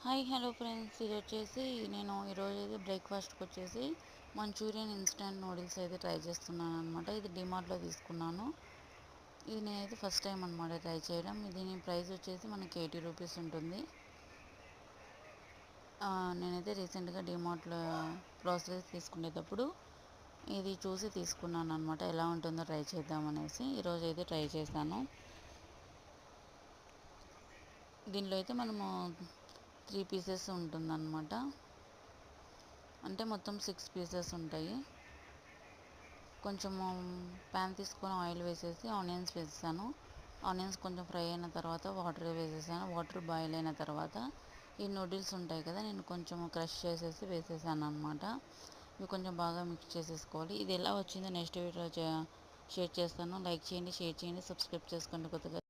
Hi hello friends, ఇది వచ్చేసి నేను ఈరోజు అయితే బ్రేక్ఫాస్ట్కి వచ్చేసి మంచూరియన్ ఇన్స్టెంట్ నూడిల్స్ అయితే ట్రై చేస్తున్నాను అనమాట. ఇది డిమార్ట్లో తీసుకున్నాను. ఇది నేనైతే ఫస్ట్ టైం అనమాట ట్రై చేయడం. దీని ప్రైస్ వచ్చేసి మనకి 80 రూపీస్ ఉంటుంది. నేనైతే రీసెంట్గా డిమార్ట్లో గ్రోసరీస్ తీసుకునేటప్పుడు ఇది చూసి తీసుకున్నాను అనమాట. ఎలా ఉంటుందో ట్రై చేద్దామనేసి ఈరోజు అయితే ట్రై చేశాను. దీనిలో అయితే మనము 3 పీసెస్ ఉంటుందన్నమాట. అంటే మొత్తం 6 పీసెస్ ఉంటాయి. కొంచెము ప్యాన్ తీసుకొని ఆయిల్ వేసేసి ఆనియన్స్ వేసేసాను. ఆనియన్స్ కొంచెం ఫ్రై అయిన తర్వాత వాటర్ వేసేసాను. వాటర్ బాయిల్ అయిన తర్వాత ఈ నూడిల్స్ ఉంటాయి కదా, నేను కొంచెం క్రష్ చేసేసి వేసేసాను అనమాట. ఇవి కొంచెం బాగా మిక్స్ చేసేసుకోవాలి. ఇది ఎలా వచ్చిందో నెక్స్ట్ వీడియో షేర్ చేస్తాను. లైక్ చేయండి, షేర్ చేయండి, సబ్స్క్రైబ్ చేసుకోండి కొత్తగా